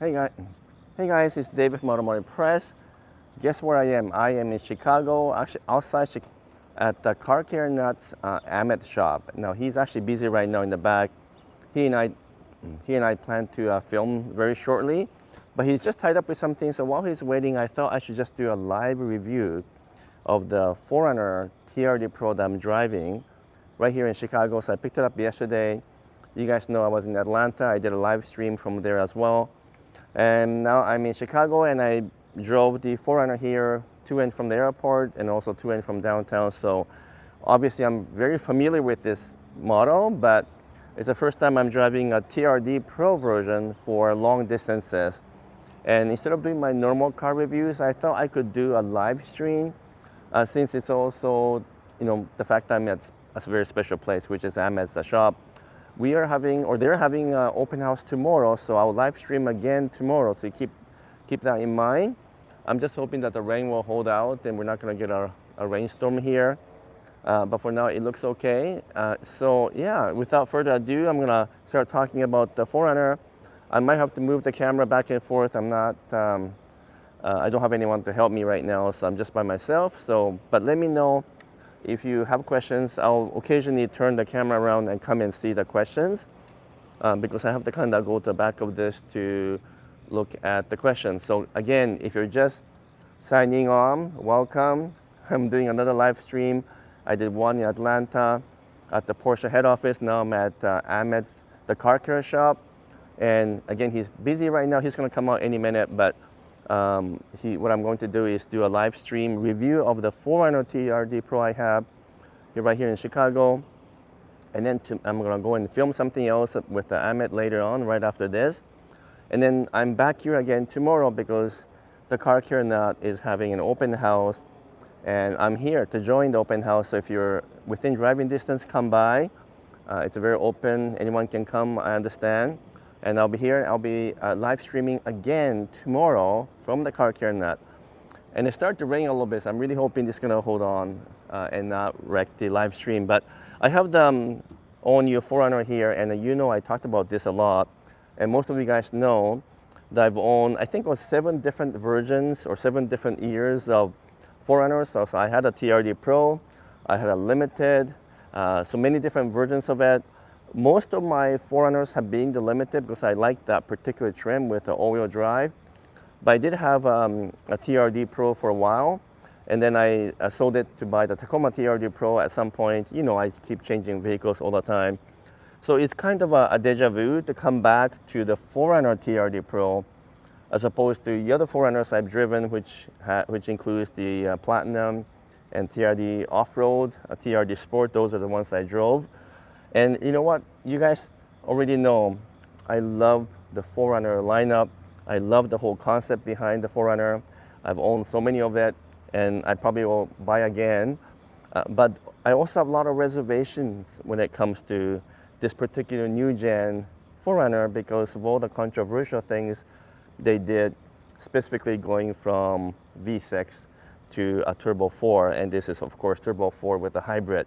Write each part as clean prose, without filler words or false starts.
Hey guys, it's David from Automotive Press. Guess where I am? I am in Chicago, actually outside at the Car Care Nuts Ahmed shop. Now he's actually busy right now in the back. He and I plan to film very shortly, but he's just tied up with something. So while he's waiting, I thought I should just do a live review of the 4Runner TRD Pro that I'm driving right here in Chicago. So I picked it up yesterday. You guys know I was in Atlanta. I did a live stream from there as well. And now I'm in Chicago, and I drove the 4Runner here to and from the airport and also to and from downtown. So obviously I'm very familiar with this model, but it's the first time I'm driving a TRD Pro version for long distances. And instead of doing my normal car reviews, I thought I could do a live stream since it's also, the fact that I'm at a very special place, which is Ahmed's shop. We are having, or they're having an open house tomorrow, so I'll live stream again tomorrow, so keep that in mind. I'm just hoping that the rain will hold out and we're not going to get a rainstorm here, but for now it looks okay. So yeah, without further ado, I'm going to start talking about the 4Runner. I might have to move the camera back and forth. I don't have anyone to help me right now, so I'm just by myself. But let me know if you have questions. I'll occasionally turn the camera around and come and see the questions because I have to kind of go to the back of this to look at the questions. So again, if you're just signing on, welcome. I'm doing another live stream. I did one in Atlanta at the Porsche head office. Now I'm at Ahmed's, the car care shop. And again, he's busy right now. He's going to come out any minute, but what I'm going to do is do a live stream review of the 4Runner TRD Pro I have right here in Chicago. And then I'm going to go and film something else with Ahmed later on, right after this. And then I'm back here again tomorrow because the Car Care Nut is having an open house. And I'm here to join the open house. So if you're within driving distance, come by. It's very open. Anyone can come, I understand. And I'll be here. I'll be live streaming again tomorrow from the Car Care Nut. And it started to rain a little bit, so I'm really hoping this is going to hold on and not wreck the live stream. But I have the all-new 4Runner here, and I talked about this a lot. And most of you guys know that I've owned, I think it was 7 different versions or 7 different years of 4Runners. So I had a TRD Pro, I had a Limited, so many different versions of it. Most of my 4Runners have been the Limited because I like that particular trim with the all-wheel drive. But I did have a TRD Pro for a while, and then I sold it to buy the Tacoma TRD Pro at some point. I keep changing vehicles all the time. So it's kind of a deja vu to come back to the 4Runner TRD Pro as opposed to the other 4Runners I've driven, which includes the Platinum and TRD Off-Road, TRD Sport. Those are the ones I drove. And you know what? You guys already know I love the 4Runner lineup. I love the whole concept behind the 4Runner. I've owned so many of it, and I probably will buy again. But I also have a lot of reservations when it comes to this particular new gen 4Runner because of all the controversial things they did, specifically going from V6 to a Turbo 4. And this is, of course, Turbo 4 with a hybrid.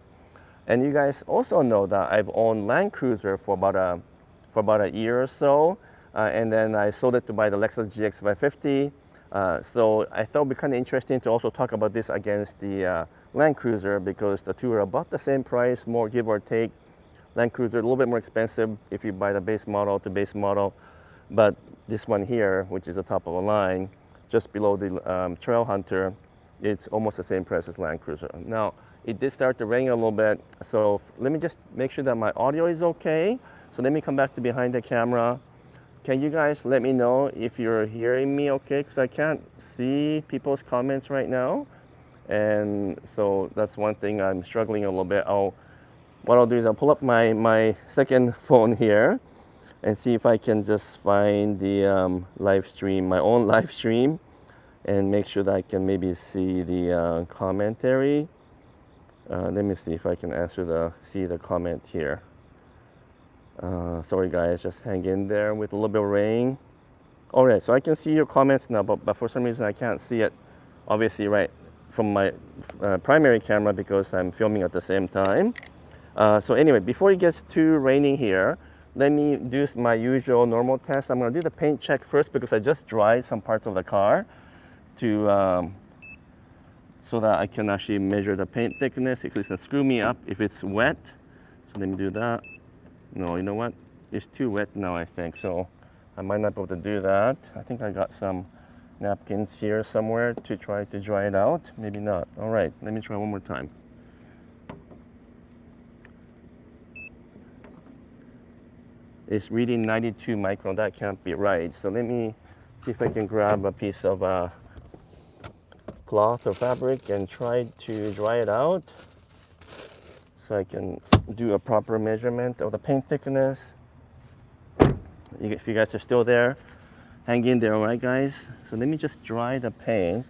And you guys also know that I've owned Land Cruiser for about a year or so, and then I sold it to buy the Lexus GX 550. So I thought it'd be kind of interesting to also talk about this against the Land Cruiser because the two are about the same price, more give or take. Land Cruiser a little bit more expensive if you buy the base model to base model, but this one here, which is the top of the line, just below the Trail Hunter, it's almost the same price as Land Cruiser. Now, it did start to rain a little bit, so let me just make sure that my audio is okay. So let me come back to behind the camera. Can you guys let me know if you're hearing me okay? Because I can't see people's comments right now. And so that's one thing I'm struggling a little bit. What I'll do is I'll pull up my second phone here and see if I can just find the live stream, my own live stream, and make sure that I can maybe see the commentary. Let me see if I can see the comment here. Sorry guys, just hang in there with a little bit of rain. All right, so I can see your comments now, but for some reason I can't see it, obviously, right from my primary camera because I'm filming at the same time. So anyway, before it gets too raining here, let me do my usual normal test. I'm gonna do the paint check first because I just dried some parts of the car to so that I can actually measure the paint thickness. It's gonna screw me up if it's wet. So let me do that. No, you know what? It's too wet now, I think. So I might not be able to do that. I think I got some napkins here somewhere to try to dry it out. Maybe not. All right, let me try one more time. It's reading 92 micron. That can't be right. So let me see if I can grab a piece of cloth or fabric and try to dry it out so I can do a proper measurement of the paint thickness. If you guys are still there, hang in there, all right, guys? So let me just dry the paint,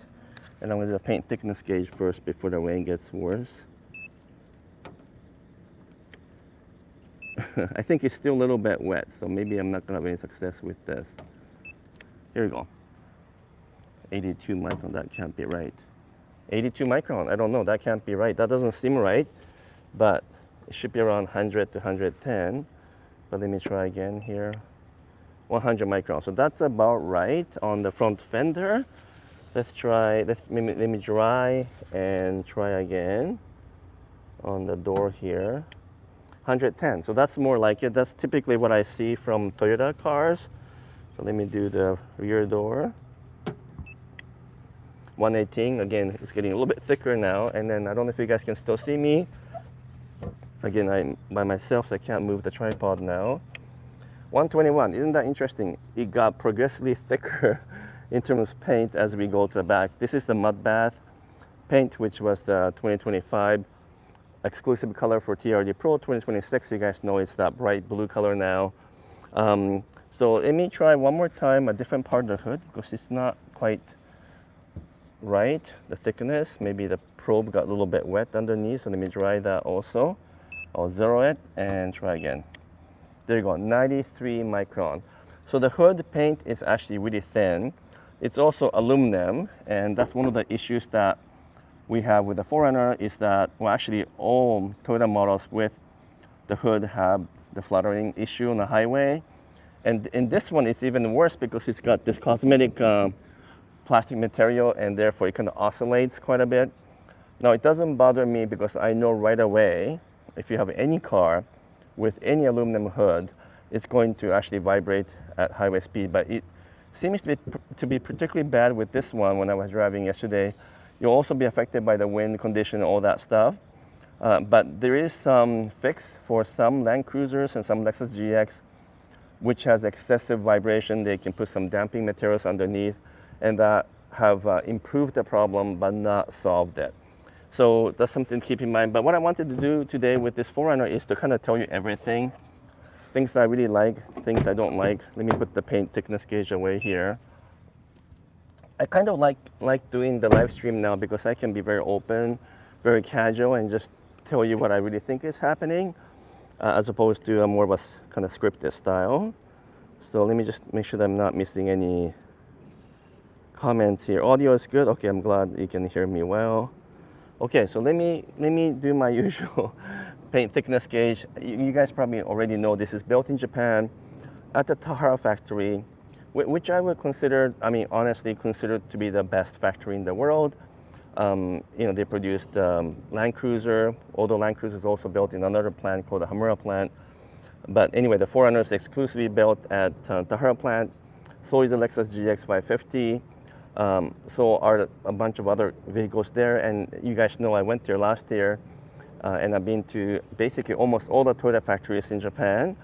and I'm gonna do the paint thickness gauge first before the rain gets worse. I think it's still a little bit wet, so maybe I'm not gonna have any success with this. Here we go. 82 micron, that can't be right. 82 micron, I don't know, that can't be right. That doesn't seem right, but it should be around 100 to 110. But let me try again here. 100 micron, so that's about right on the front fender. Let's try, let me dry and try again on the door here. 110, so that's more like it. That's typically what I see from Toyota cars. So let me do the rear door. 118, again, it's getting a little bit thicker now. And then I don't know if you guys can still see me. Again, I'm by myself, so I can't move the tripod now. 121, isn't that interesting? It got progressively thicker in terms of paint as we go to the back. This is the mud bath paint, which was the 2025 exclusive color for TRD Pro. 2026, you guys know it's that bright blue color now. So let me try one more time a different part of the hood because it's not quite right, the thickness. Maybe the probe got a little bit wet underneath, so let me dry that also. I'll zero it and try again. There you go, 93 micron. So the hood paint is actually really thin. It's also aluminum, and that's one of the issues that we have with the 4Runner is that, well, actually all Toyota models with the hood have the fluttering issue on the highway. And in this one, it's even worse because it's got this cosmetic plastic material, and therefore it kind of oscillates quite a bit. Now, it doesn't bother me because I know right away, if you have any car with any aluminum hood, it's going to actually vibrate at highway speed. But it seems to be particularly bad with this one when I was driving yesterday. You'll also be affected by the wind condition, all that stuff. But there is some fix for some Land Cruisers and some Lexus GX, which has excessive vibration. They can put some damping materials underneath, and that have improved the problem but not solved it. So that's something to keep in mind. But what I wanted to do today with this 4Runner is to kind of tell you everything. Things that I really like, things I don't like. Let me put the paint thickness gauge away here. I kind of like doing the live stream now because I can be very open, very casual, and just tell you what I really think is happening, as opposed to a more of a kind of scripted style. So let me just make sure that I'm not missing any comments here. Audio is good. Okay, I'm glad you can hear me well. Okay, so let me do my usual paint thickness gauge. You guys probably already know this is built in Japan at the Tahara factory, which I would consider, I mean, honestly consider to be the best factory in the world. You know, they produced Land Cruiser, although Land Cruiser is also built in another plant called the Hamura plant. But anyway, the 4Runner is exclusively built at Tahara plant. So is the Lexus GX 550. So are a bunch of other vehicles there. And you guys know I went there last year, and I've been to basically almost all the Toyota factories in Japan.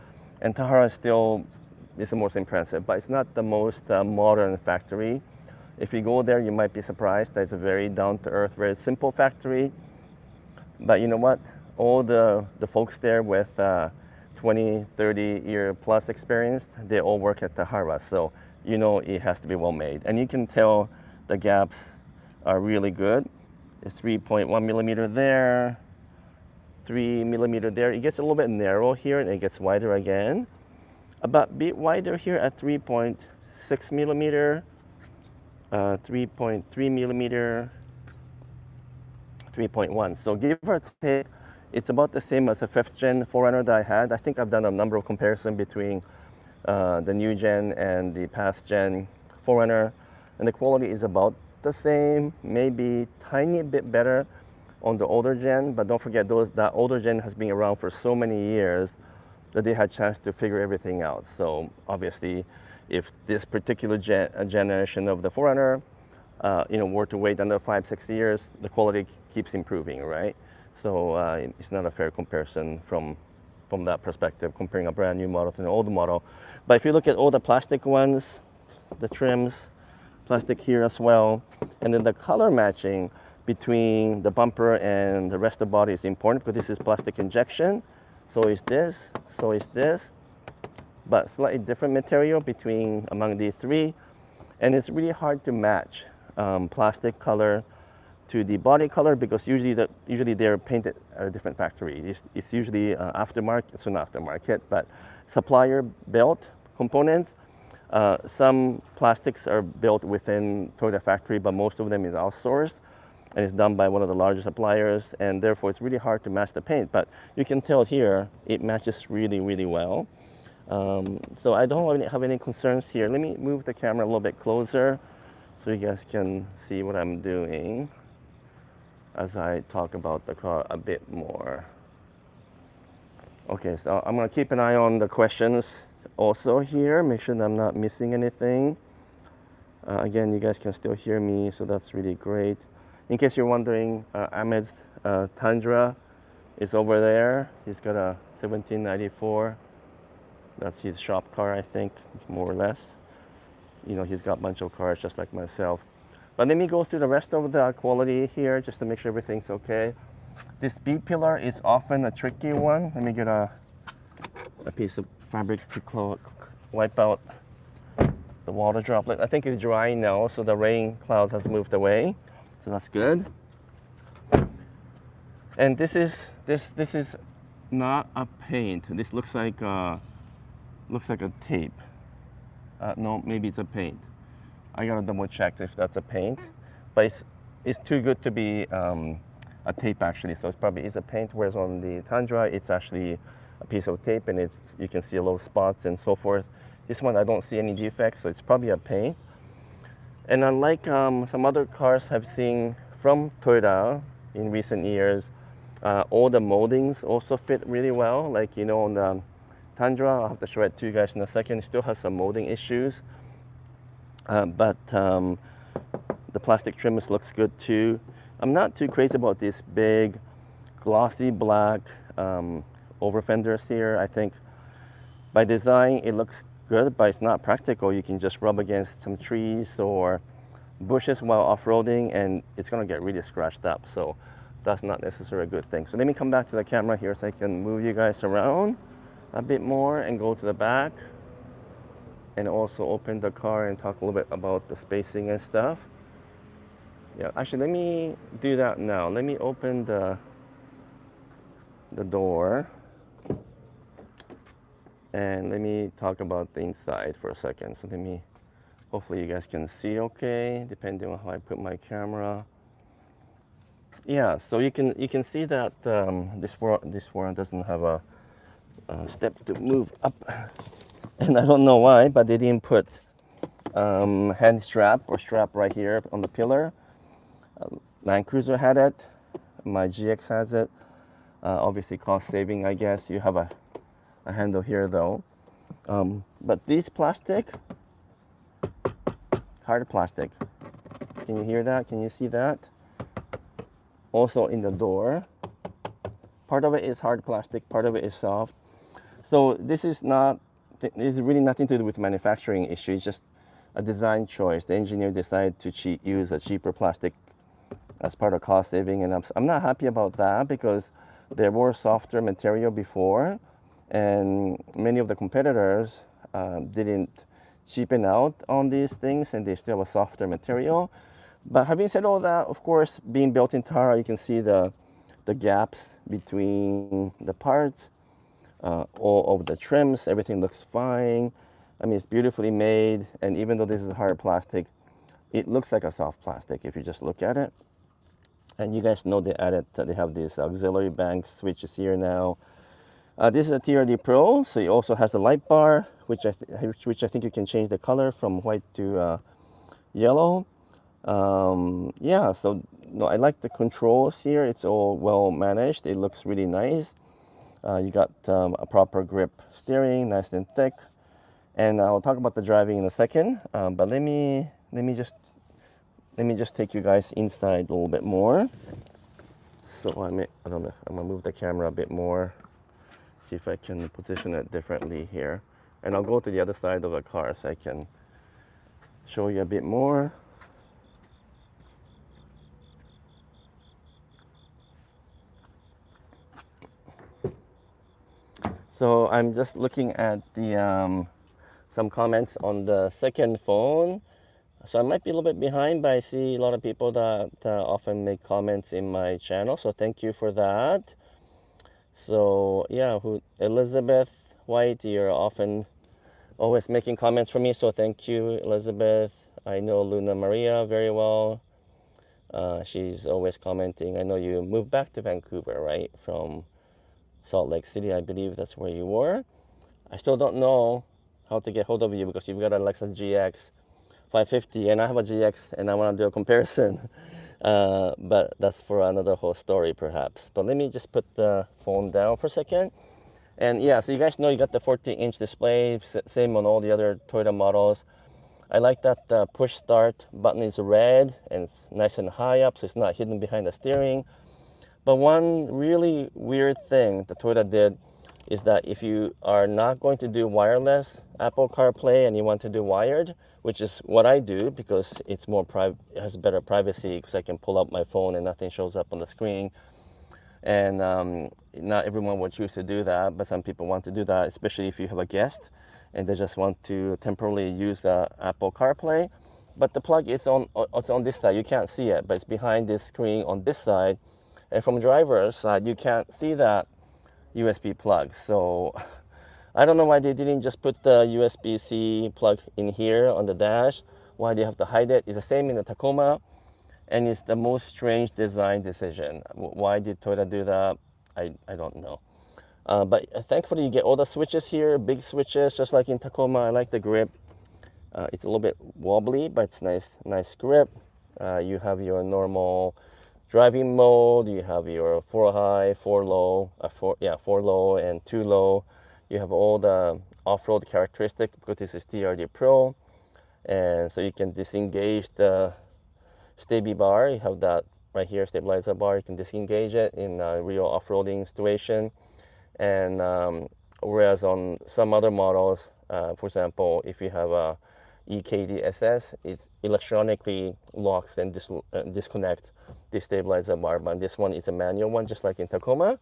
And Tahara still is the most impressive, but it's not the most modern factory. If you go there, you might be surprised that it's a very down-to-earth, very simple factory. But you know what? All the folks there with 20, 30 year plus experience, they all work at Tahara. So you know it has to be well made. And you can tell the gaps are really good. It's 3.1 millimeter there, 3 millimeter there. It gets a little bit narrow here and it gets wider again. About a bit wider here at 3.6 millimeter, 3.3 millimeter, 3.1. So give or take, It's about the same as the 5th gen 4Runner that I had. I think I've done a number of comparisons between the new gen and the past gen 4Runner, and the quality is about the same, maybe tiny bit better on the older gen, but don't forget that older gen has been around for so many years that they had a chance to figure everything out. So obviously, if this particular generation of the 4Runner were to wait another 5-6 years, the quality keeps improving, right? So it's not a fair comparison from that perspective, comparing a brand new model to an old model. But if you look at all the plastic ones, the trims, plastic here as well, and then the color matching between the bumper and the rest of the body is important because this is plastic injection. So is this, but slightly different material among these three. And it's really hard to match plastic color to the body color because usually they're painted at a different factory. It's usually aftermarket, it's not aftermarket, but supplier built components. Some plastics are built within Toyota factory, but most of them is outsourced and it's done by one of the larger suppliers, and therefore it's really hard to match the paint. But you can tell here it matches really, really well. So I don't really have any concerns here. Let me move the camera a little bit closer so you guys can see what I'm doing as I talk about the car a bit more. Okay, so I'm gonna keep an eye on the questions also here, make sure that I'm not missing anything. Again, you guys can still hear me, so that's really great. In case you're wondering, Ahmed's Tundra is over there. He's got a 1794. That's his shop car, I think, more or less. You know, he's got a bunch of cars just like myself. But let me go through the rest of the quality here just to make sure everything's okay. This B pillar is often a tricky one. Let me get a piece of fabric to wipe out the water droplet. I think it's drying now, so the rain cloud has moved away. So that's good. And this is not a paint. This looks like a tape. No, maybe it's a paint. I gotta double check if that's a paint, but it's too good to be a tape actually. So it probably is a paint. Whereas on the Tundra, it's actually a piece of tape, and you can see a little spots and so forth. This one I don't see any defects, so it's probably a paint. And unlike some other cars I've seen from Toyota in recent years, all the moldings also fit really well. Like, you know, on the Tundra, I'll have to show it to you guys in a second, it still has some molding issues. But the plastic trims looks good too. I'm not too crazy about these big glossy black over fenders here. I think by design it looks good, but it's not practical. You can just rub against some trees or bushes while off-roading and it's gonna get really scratched up. So that's not necessarily a good thing. So let me come back to the camera here so I can move you guys around a bit more and go to the back and also open the car and talk a little bit about the spacing and stuff. Yeah, actually let me do that now. Let me open the door and let me talk about the inside for a second. So hopefully you guys can see okay, depending on how I put my camera. Yeah, so you can see that this one doesn't have a step to move up, and I don't know why, but they didn't put hand strap or strap right here on the pillar. Land Cruiser had it, my GX has it. Obviously cost saving, I guess. You have a handle here though. But these plastic, hard plastic. Can you hear that? Can you see that? Also in the door. Part of it is hard plastic, part of it is soft. So this is really nothing to do with manufacturing issue. It's just a design choice. The engineer decided to use a cheaper plastic as part of cost saving, and I'm not happy about that because there were softer material before, and many of the competitors didn't cheapen out on these things, and they still have a softer material. But having said all that, of course, being built in Tara, you can see the gaps between the parts, all of the trims, everything looks fine. I mean, it's beautifully made, and even though this is hard plastic, it looks like a soft plastic if you just look at it. And you guys know they added, they have these auxiliary bank switches here now. This is a TRD Pro, so it also has a light bar, which I think you can change the color from white to yellow. Yeah, so no, I like the controls here. It's all well managed. It looks really nice. You got a proper grip steering, nice and thick. And I'll talk about the driving in a second. But let me just take you guys inside a little bit more. So I don't know. I'm gonna move the camera a bit more. See if I can position it differently here. And I'll go to the other side of the car so I can show you a bit more. So I'm just looking at the some comments on the second phone. So I might be a little bit behind, but I see a lot of people that often make comments in my channel. So thank you for that. So yeah, Elizabeth White, you're often always making comments for me. So thank you, Elizabeth. I know Luna Maria very well. She's always commenting. I know you moved back to Vancouver, right? From Salt Lake City, I believe that's where you were. I still don't know how to get hold of you because you've got a Lexus GX 550 and I have a GX and I want to do a comparison. But that's for another whole story perhaps. But let me just put the phone down for a second. And yeah, so you guys know you got the 14-inch display, same on all the other Toyota models. I like that the push start button is red and it's nice and high up, so it's not hidden behind the steering. But one really weird thing that Toyota did is that if you are not going to do wireless Apple CarPlay and you want to do wired, which is what I do because it's more it has better privacy because I can pull up my phone and nothing shows up on the screen. And not everyone would choose to do that, but some people want to do that, especially if you have a guest and they just want to temporarily use the Apple CarPlay. But the plug is it's on this side. You can't see it, but it's behind this screen on this side. And from the driver's side, you can't see that USB plug. So I don't know why they didn't just put the USB-C plug in here on the dash. Why they have to hide it. It's the same in the Tacoma. And it's the most strange design decision. Why did Toyota do that? I don't know. But thankfully you get all the switches here, big switches, just like in Tacoma. I like the grip. It's a little bit wobbly, but it's nice grip. You have your normal driving mode. You have your 4 high, 4 low, 4 low and 2 low. You have all the off-road characteristics because this is TRD Pro. And so you can disengage the Stabi bar. You have that right here, stabilizer bar. You can disengage it in a real off-roading situation. And whereas on some other models, for example, if you have a EKD SS, it electronically locks and disconnects the stabilizer bar. But this one is a manual one, just like in Tacoma.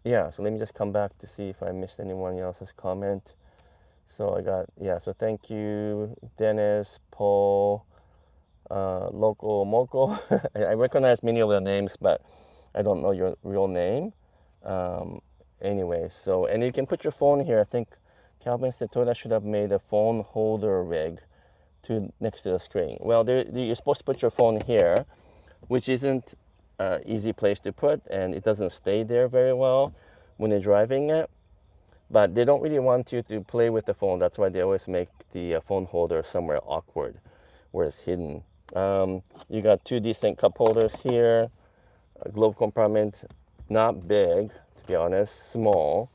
Yeah, so let me just come back to see if I missed anyone else's comment. So I got, yeah, so thank you, Dennis, Paul, Loco Moco. I recognize many of their names, but I don't know your real name. Anyway, so, and you can put your phone here. I think Calvin said Toyota should have made a phone holder rig next to the screen. Well, you're supposed to put your phone here, which isn't an easy place to put, and it doesn't stay there very well when you're driving it. But they don't really want you to play with the phone. That's why they always make the phone holder somewhere awkward, where it's hidden. You got 2 decent cup holders here. A glove compartment, not big, to be honest, small,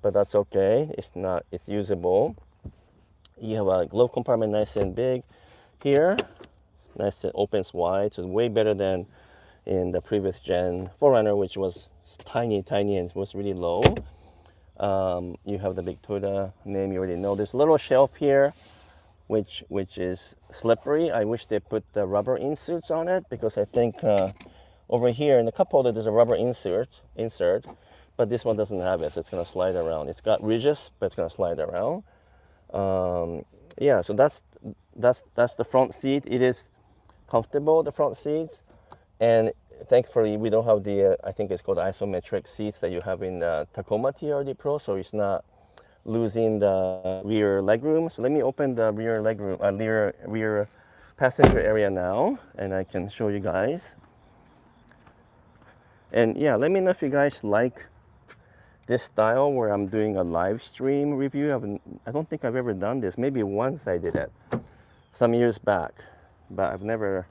but that's okay. It's usable. You have a glove compartment nice and big here. Nice and opens wide, so way better than in the previous gen 4Runner, which was tiny and was really low. You have the big Toyota name, you already know. There's a little shelf here, which is slippery. I wish they put the rubber inserts on it because I think over here in the cup holder there's a rubber insert, but this one doesn't have it, so it's gonna slide around. It's got ridges, but it's gonna slide around. Yeah, so that's the front seat. It is comfortable, the front seats, and thankfully we don't have the I think it's called isometric seats that you have in the Tacoma TRD Pro, so it's not losing the rear legroom. So let me open the rear legroom, rear passenger area now, and I can show you guys. And yeah, let me know if you guys like this style where I'm doing a live stream review. I don't think I've ever done this. Maybe once I did it some years back, but I've never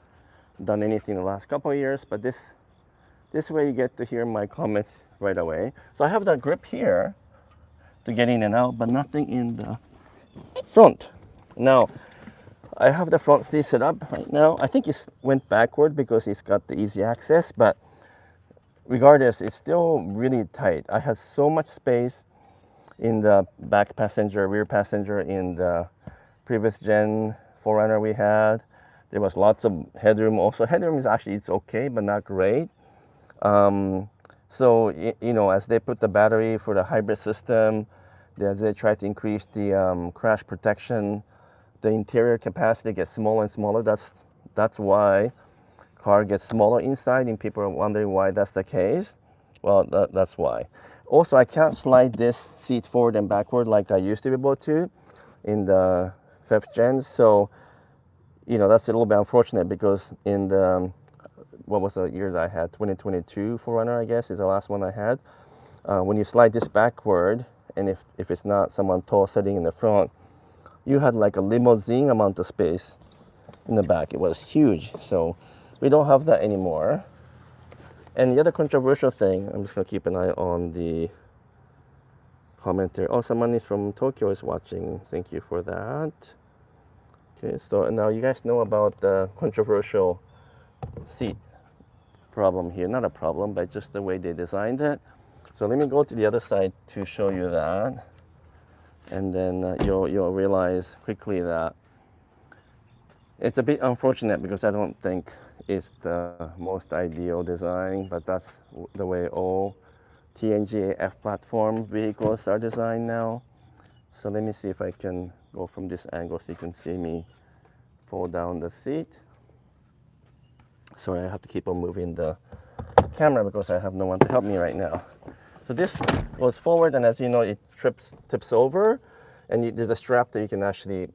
done anything in the last couple of years. But this way you get to hear my comments right away. So I have that grip here to get in and out, but nothing in the front. Now, I have the front seat set up right now. I think it went backward because it's got the easy access, but regardless, it's still really tight. I had so much space in the back passenger, rear passenger in the previous gen 4Runner we had. There was lots of headroom also. Headroom is actually, it's okay, but not great. So, you know, as they put the battery for the hybrid system, as they try to increase the crash protection, the interior capacity gets smaller and smaller. That's why car gets smaller inside, and people are wondering why that's the case. Well, that's why. Also, I can't slide this seat forward and backward like I used to be able to in the 5th gen. So, you know, that's a little bit unfortunate because in the, what was the year that I had? 2022 4Runner, I guess, is the last one I had. When you slide this backward, and if it's not someone tall sitting in the front, you had like a limousine amount of space in the back. It was huge. So we don't have that anymore. And the other controversial thing, I'm just gonna keep an eye on the comment there. Oh, someone from Tokyo is watching. Thank you for that. Okay, so now you guys know about the controversial seat problem here. Not a problem, but just the way they designed it. So let me go to the other side to show you that. And then you'll realize quickly that it's a bit unfortunate because I don't think it's the most ideal design, but that's the way all TNGA-F platform vehicles are designed now. So let me see if I can go from this angle so you can see me fold down the seat. Sorry, I have to keep on moving the camera because I have no one to help me right now. So this goes forward, and as you know, it tips over, and there's a strap that you can actually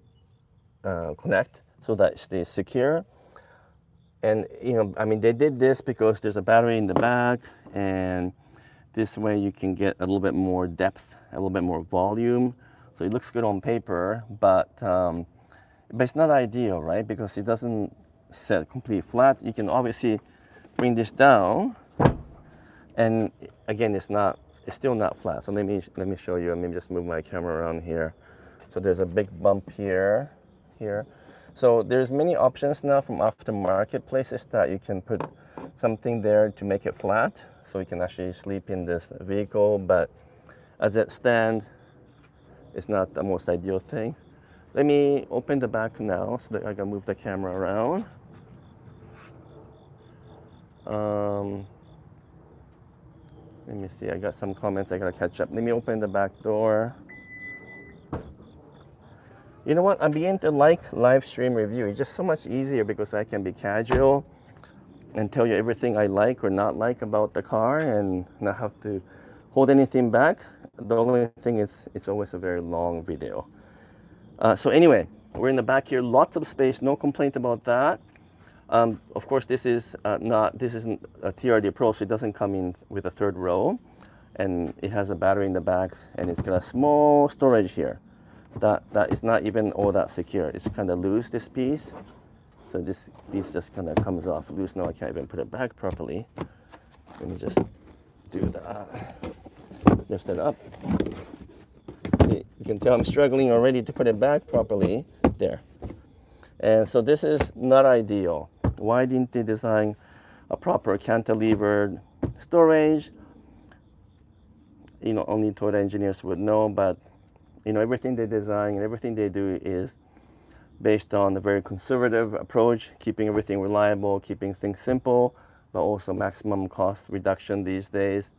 connect so that it stays secure. And you know, I mean, they did this because there's a battery in the back, and this way you can get a little bit more depth, a little bit more volume. So it looks good on paper, but it's not ideal, right? Because it doesn't set completely flat. You can obviously bring this down, and again, it's still not flat. So let me show you. Maybe just move my camera around here. So there's a big bump here. So there's many options now from aftermarket places that you can put something there to make it flat, so you can actually sleep in this vehicle. But as it stands, it's not the most ideal thing. Let me open the back now so that I can move the camera around. Let me see, I got some comments I gotta catch up. Let me open the back door. You know what, I'm beginning to like live stream review. It's just so much easier because I can be casual and tell you everything I like or not like about the car and not have to hold anything back. The only thing is it's always a very long video. So anyway, we're in the back here, lots of space, no complaint about that. Of course, this isn't a TRD Pro, so it doesn't come in with a third row, and it has a battery in the back, and it's got a small storage here. That is not even all that secure. It's kind of loose, this piece. So this piece just kind of comes off loose. Now I can't even put it back properly. Let me just do that. Lift it up. See, you can tell I'm struggling already to put it back properly. There. And so this is not ideal. Why didn't they design a proper cantilevered storage? You know, only Toyota engineers would know, but you know, everything they design and everything they do is based on a very conservative approach, keeping everything reliable, keeping things simple, but also maximum cost reduction these days.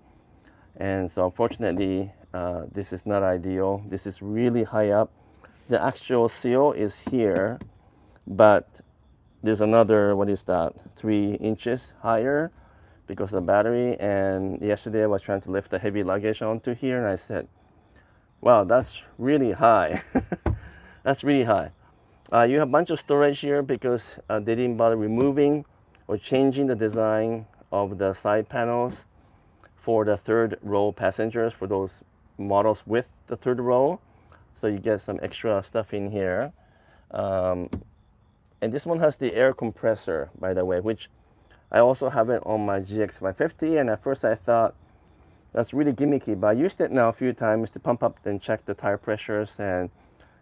And so unfortunately, this is not ideal. This is really high up. The actual seal is here, but there's another, 3 inches higher because of the battery. And yesterday I was trying to lift the heavy luggage onto here, and I said, wow, that's really high. That's really high. You have a bunch of storage here because they didn't bother removing or changing the design of the side panels for the third row passengers, for those models with the third row. So you get some extra stuff in here. And this one has the air compressor, by the way, which I also have it on my GX550. And at first I thought that's really gimmicky, but I used it now a few times to pump up and check the tire pressures, and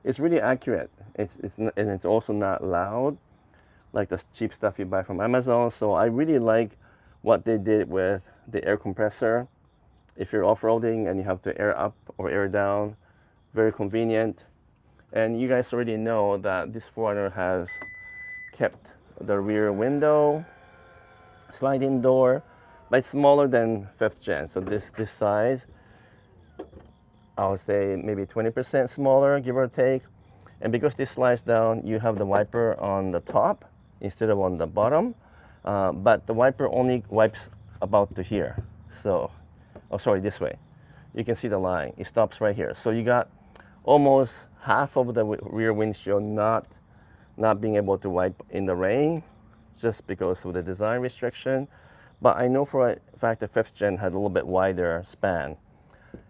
it's really accurate. And it's also not loud like the cheap stuff you buy from Amazon. So I really like what they did with the air compressor. If you're off-roading and you have to air up or air down, very convenient. And you guys already know that this 4Runner has kept the rear window, sliding door, but it's smaller than 5th gen. So this size, I would say maybe 20% smaller, give or take. And because this slides down, you have the wiper on the top instead of on the bottom. But the wiper only wipes about to here. So, oh sorry, this way. You can see the line. It stops right here. So you got almost half of the rear windshield not being able to wipe in the rain, just because of the design restriction. But I know for a fact the 5th gen had a little bit wider span.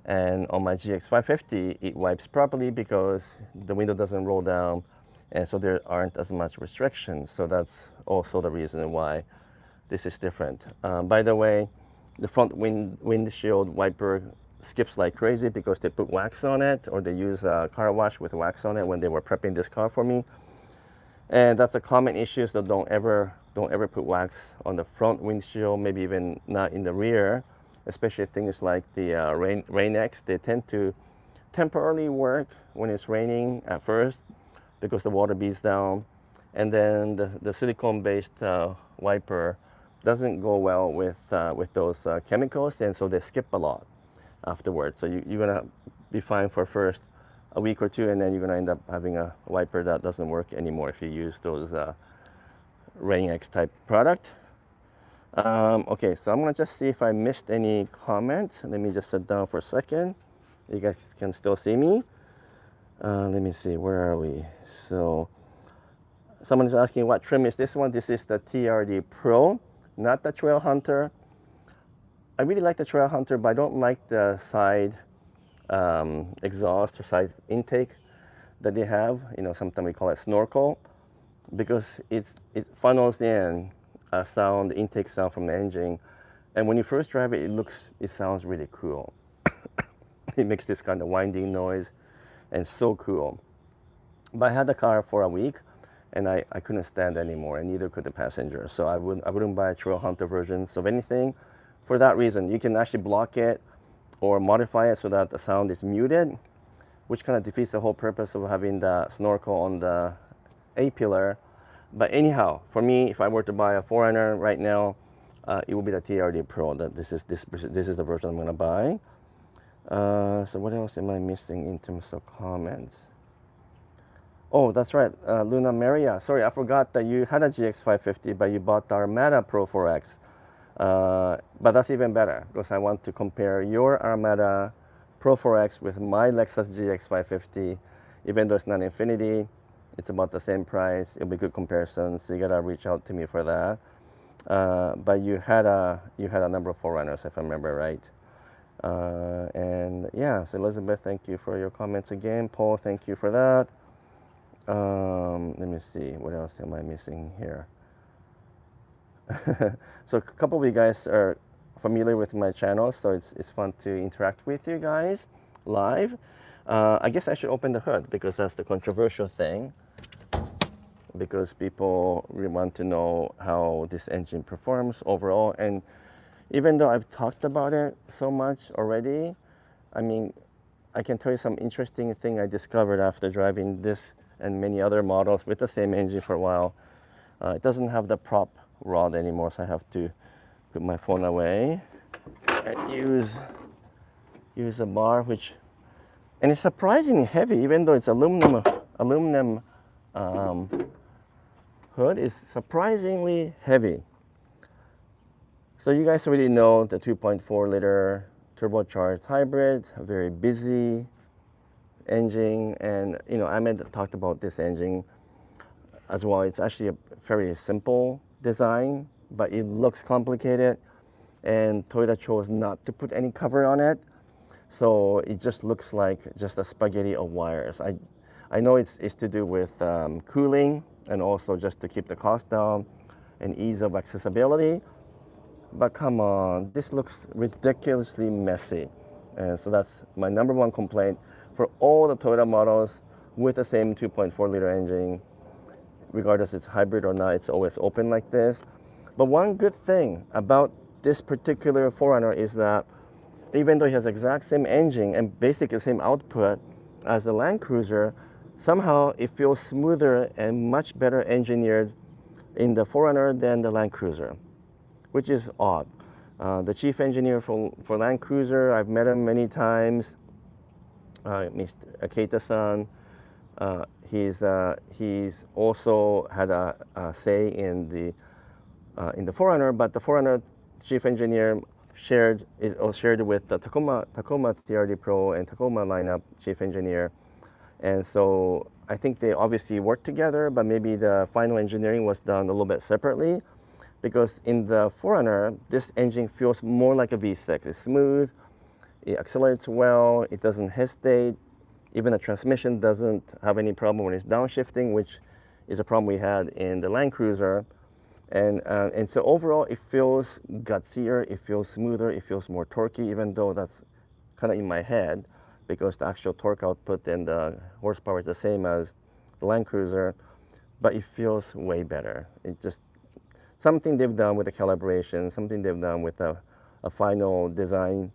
And on my GX550, it wipes properly because the window doesn't roll down, and so there aren't as much restrictions. So that's also the reason why this is different. By the way, the front windshield wiper skips like crazy because they put wax on it, or they use a car wash with wax on it when they were prepping this car for me. And that's a common issue, so don't ever put wax on the front windshield, maybe even not in the rear, especially things like the Rain-X. They tend to temporarily work when it's raining at first because the water beads down, and then the silicone-based wiper doesn't go well with those chemicals, and so they skip a lot afterwards. So you're gonna be fine for first a week or two, and then you're gonna end up having a wiper that doesn't work anymore if you use those Rain-X type product. Okay, so I'm gonna just see if I missed any comments. Let me just sit down for a second. You guys can still see me. Let me see, where are we? So someone is asking what trim is this one. This is the TRD Pro, not the Trail Hunter. I really like the Trail Hunter, but I don't like the side exhaust or side intake that they have. You know, sometimes we call it snorkel, because it funnels in a sound, intake sound from the engine, and when you first drive it, it sounds really cool. It makes this kind of winding noise, and so cool. But I had the car for a week, and I couldn't stand it anymore, and neither could the passenger. So I wouldn't buy a Trail Hunter versions of anything for that reason. You can actually block it or modify it so that the sound is muted, which kind of defeats the whole purpose of having the snorkel on the A-pillar. But anyhow, for me, if I were to buy a 4Runner right now, it would be the TRD Pro. This is the version I'm going to buy. So what else am I missing in terms of comments? Oh, that's right, Luna Maria. Sorry, I forgot that you had a GX550, but you bought the Armada Pro 4X. But that's even better, because I want to compare your Armada Pro 4X with my Lexus GX550. Even though it's not Infinity, it's about the same price. It'll be good comparison, so you gotta reach out to me for that. But you had a number of 4Runners, if I remember right. And yeah, so Elizabeth, thank you for your comments again. Paul, thank you for that. Let me see, what else am I missing here? So a couple of you guys are familiar with my channel, so it's fun to interact with you guys live. I guess I should open the hood, because that's the controversial thing, because people really want to know how this engine performs overall. And even though I've talked about it so much already, I mean, I can tell you some interesting thing I discovered after driving this and many other models with the same engine for a while. It doesn't have the prop rod anymore, so I have to put my phone away and use a bar, and it's surprisingly heavy, even though it's aluminum hood. Is surprisingly heavy. So you guys already know the 2.4 liter turbocharged hybrid, a very busy engine, and you know, Ahmed talked about this engine as well. It's actually a very simple design, but it looks complicated, and Toyota chose not to put any cover on it. So it just looks like just a spaghetti of wires. I know it's to do with cooling and also just to keep the cost down and ease of accessibility. But come on, this looks ridiculously messy. And so that's my number one complaint for all the Toyota models with the same 2.4 liter engine. Regardless it's hybrid or not, it's always open like this. But one good thing about this particular 4Runner is that even though it has exact same engine and basically same output as the Land Cruiser, somehow it feels smoother and much better engineered in the 4Runner than the Land Cruiser, which is odd. The chief engineer for Land Cruiser, I've met him many times, Mr. Keita-san. He's also had a say in the 4Runner, but the 4Runner chief engineer shared with the Tacoma TRD Pro and Tacoma lineup chief engineer, and so I think they obviously worked together, but maybe the final engineering was done a little bit separately, because in the 4Runner this engine feels more like a V6. It's smooth, it accelerates well, it doesn't hesitate. Even the transmission doesn't have any problem when it's downshifting, which is a problem we had in the Land Cruiser. And so overall, it feels gutsier, it feels smoother, it feels more torquey, even though that's kind of in my head, because the actual torque output and the horsepower is the same as the Land Cruiser, but it feels way better. It's just something they've done with the calibration, something they've done with a final design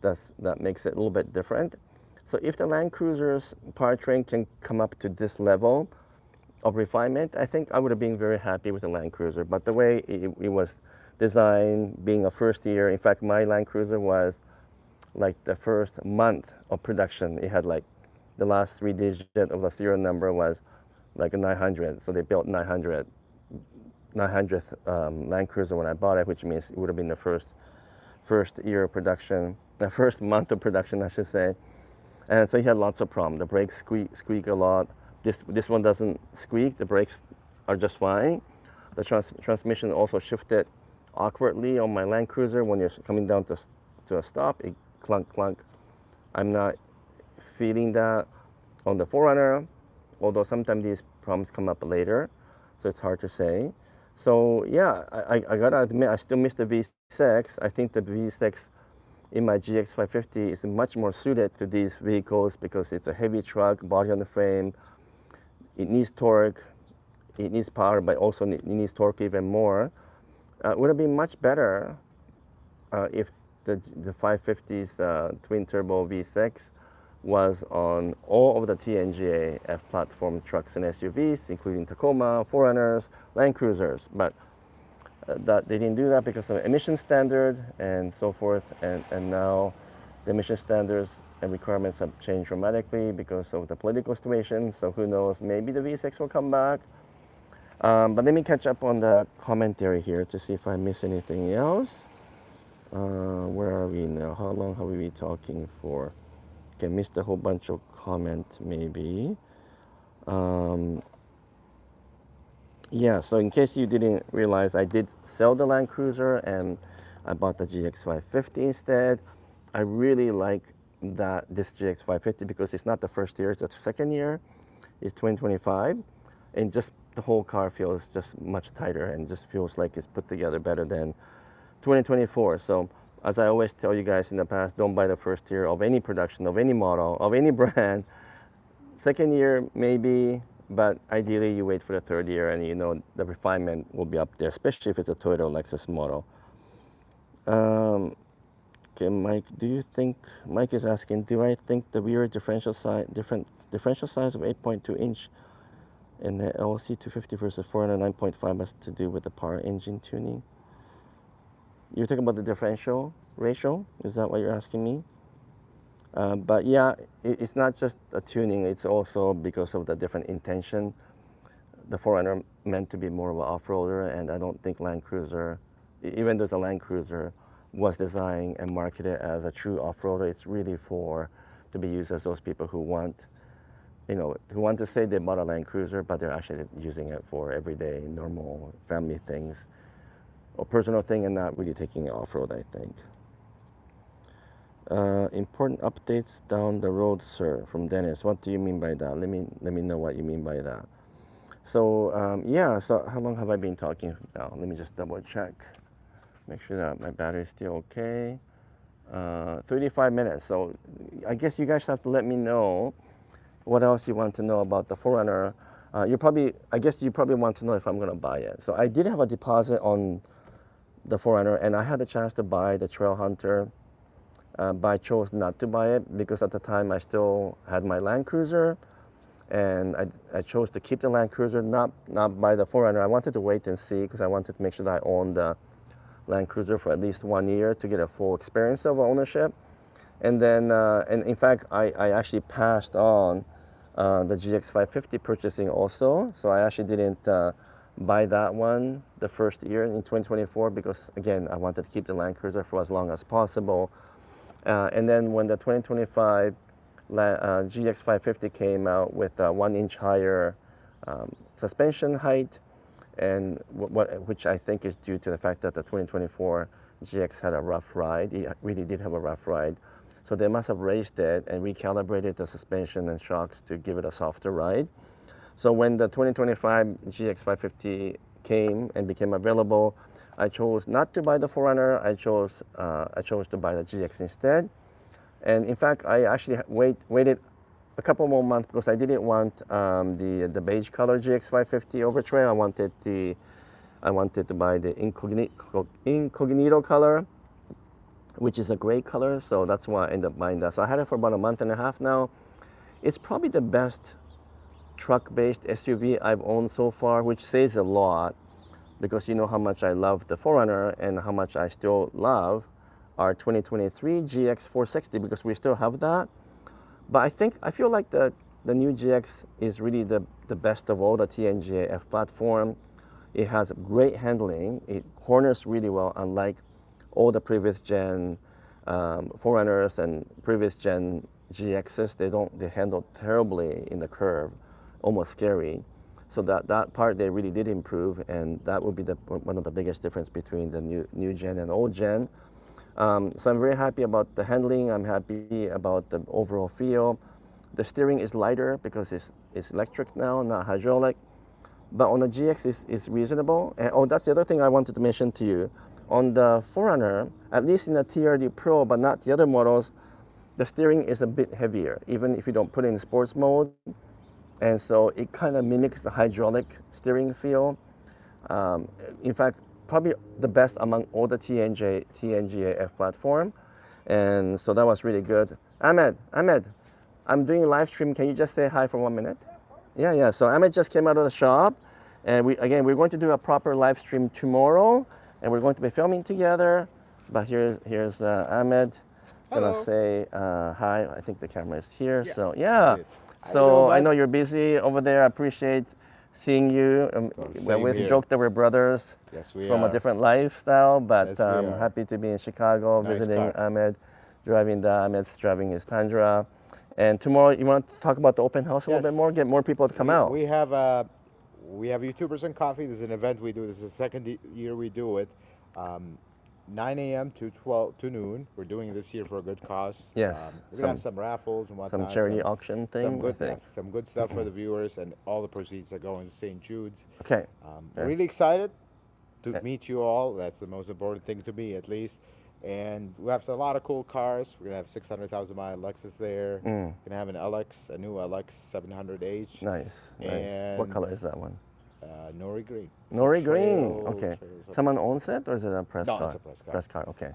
that makes it a little bit different. So if the Land Cruiser's powertrain can come up to this level of refinement, I think I would have been very happy with the Land Cruiser. But the way it was designed, being a first year, in fact, my Land Cruiser was like the first month of production. It had like the last 3 digits of the serial number was like a 900. So they built 900th Land Cruiser when I bought it, which means it would have been the first year of production, the first month of production, I should say. And so he had lots of problems. The brakes squeak a lot. This one doesn't squeak. The brakes are just fine. The transmission also shifted awkwardly on my Land Cruiser. When you're coming down to a stop, it clunk, clunk. I'm not feeling that on the 4Runner, although sometimes these problems come up later, so it's hard to say. So yeah, I gotta admit, I still miss the V6. I think the V6 in my GX550 is much more suited to these vehicles because it's a heavy truck, body on the frame. It needs torque, it needs power, but also it needs torque even more. It would have been much better if the 550's twin turbo V6 was on all of the TNGA F platform trucks and SUVs, including Tacoma, 4Runners, Land Cruisers. But that they didn't do that because of emission standard and so forth. And now the emission standards and requirements have changed dramatically because of the political situation. So who knows, maybe the V6 will come back. But let me catch up on the commentary here to see if I miss anything else. Where are we now? How long have we been talking for? Okay, missed a whole bunch of comment maybe. Yeah, so in case you didn't realize, I did sell the Land Cruiser and I bought the GX550 instead. I really like this GX550 because it's not the first year, it's the second year. It's 2025, and just the whole car feels just much tighter and just feels like it's put together better than 2024. So as I always tell you guys in the past, don't buy the first year of any production, of any model, of any brand. Second year, maybe, but ideally you wait for the third year and you know the refinement will be up there, especially if it's a Toyota or Lexus model. Okay, Mike, Mike is asking, do I think the rear differential size of 8.2 inch in the LC 250 versus 409.5 has to do with the power engine tuning? You're talking about the differential ratio? Is that what you're asking me? But yeah, it's not just a tuning, it's also because of the different intention. The 4Runner meant to be more of an off-roader, and I don't think Land Cruiser, even though the Land Cruiser was designed and marketed as a true off-roader, it's really to be used as those people who want who want to say they bought a Land Cruiser, but they're actually using it for everyday, normal family things or personal thing and not really taking it off-road, I think. Important updates down the road, sir, from Dennis. What do you mean by that? Let me know what you mean by that. So yeah, so how long have I been talking now? Let me just double check. Make sure that my battery is still okay. 35 minutes. So I guess you guys have to let me know what else you want to know about the 4Runner. I guess you probably want to know if I'm going to buy it. So I did have a deposit on the 4Runner, and I had the chance to buy the Trail Hunter, but I chose not to buy it because at the time I still had my Land Cruiser, and I chose to keep the Land Cruiser, not buy the 4Runner. I wanted to wait and see because I wanted to make sure that I owned the Land Cruiser for at least 1 year to get a full experience of ownership. And then, and in fact, I actually passed on the GX550 purchasing also. So I actually didn't buy that one the first year in 2024 because, again, I wanted to keep the Land Cruiser for as long as possible. And then when the 2025 GX550 came out with a 1 inch higher suspension height, and which I think is due to the fact that the 2024 GX had a rough ride. It really did have a rough ride. So they must have raised it and recalibrated the suspension and shocks to give it a softer ride. So when the 2025 GX550 came and became available, I chose not to buy the 4Runner. I chose to buy the GX instead. And in fact, I actually waited a couple more months because I didn't want the beige color GX550 over Trail. I wanted to buy the incognito color, which is a gray color. So that's why I ended up buying that. So I had it for about a month and a half now. It's probably the best truck-based SUV I've owned so far, which says a lot because you know how much I love the 4Runner and how much I still love our 2023 GX460 because we still have that. But I feel like the new GX is really the best of all the TNGA-F platform. It has great handling. It corners really well, unlike all the previous gen 4Runners and previous gen GXs. They handle terribly in the curve, almost scary. So that part they really did improve, and that would be one of the biggest difference between the new gen and old gen. So I'm very happy about the handling. I'm happy about the overall feel. The steering is lighter because it's electric now, not hydraulic. But on the GX, it's reasonable. And that's the other thing I wanted to mention to you. On the 4Runner, at least in the TRD Pro, but not the other models, the steering is a bit heavier, even if you don't put it in sports mode. And so it kind of mimics the hydraulic steering feel. In fact, probably the best among all the TNGA-F platform. And so that was really good. Ahmed, I'm doing a live stream. Can you just say hi for 1 minute? Yeah. So Ahmed just came out of the shop. And we're going to do a proper live stream tomorrow. And we're going to be filming together. But here's Ahmed. Gonna say hi. I think the camera is here. Yeah. So yeah. So I know you're busy over there. I appreciate seeing you. We joked that we're brothers. Yes, we from are. A different lifestyle, but yes, I'm happy to be in Chicago, visiting Ahmed, Ahmed's driving his Tundra. And tomorrow, you want to talk about the open house a little bit more, get more people to come out. We have YouTubers and Coffee. There's an event we do. This is the second year we do it. 9 a.m. to noon. We're doing it this year for a good cause. Yes. We're gonna have some raffles and whatnot. Some charity auction thing. Some good stuff for the viewers, and all the proceeds are going to St. Jude's. Okay. Really excited to meet you all. That's the most important thing to me, at least. And we have a lot of cool cars. We're gonna have 600,000 mile Lexus there. We're gonna have a new LX 700H. Nice. And what color is that one? Nori green. Nori green. Okay. Someone owns it, or is it a press car? No, it's a press car. Press car. Okay.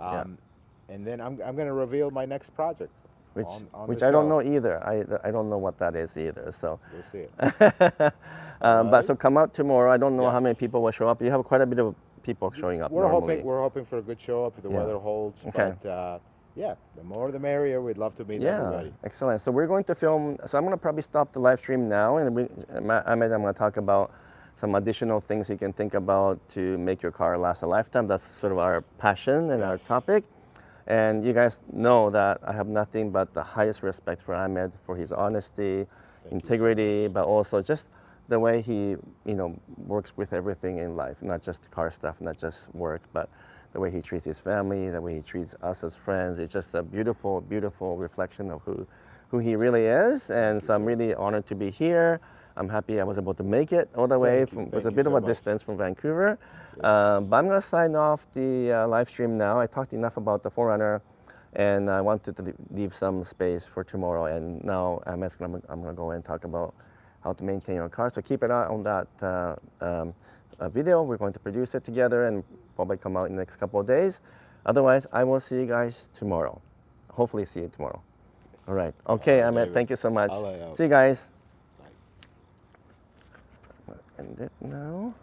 And then I'm going to reveal my next project. Which I don't know either. I don't know what that is either. So you'll see it. But so come out tomorrow. I don't know how many people will show up. You have quite a bit of people showing up. We're hoping for a good show up if the weather holds. Okay. But yeah, the more the merrier. We'd love to meet everybody. Excellent. So we're going to film. So I'm going to probably stop the live stream now, and I'm going to talk about some additional things you can think about to make your car last a lifetime. That's sort of our passion and our topic. And you guys know that I have nothing but the highest respect for Ahmed, for his honesty, integrity, but also just the way he, works with everything in life, not just car stuff, not just work, but the way he treats his family, the way he treats us as friends. It's just a beautiful, beautiful reflection of who he really is. And so I'm really honored to be here. I'm happy I was able to make it all the way. It was a bit of a distance from Vancouver. But I'm going to sign off the live stream now. I talked enough about the 4Runner, and I wanted to leave some space for tomorrow. And now I'm going to go and talk about how to maintain your car. So keep an eye on that video. We're going to produce it together and probably come out in the next couple of days. Otherwise, I will see you guys tomorrow. Hopefully see you tomorrow. All right. Okay, Ahmed, thank you so much. See you guys. End it now.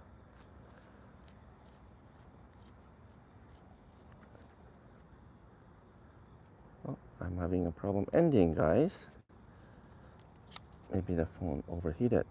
Oh, I'm having a problem ending, guys. Maybe the phone overheated.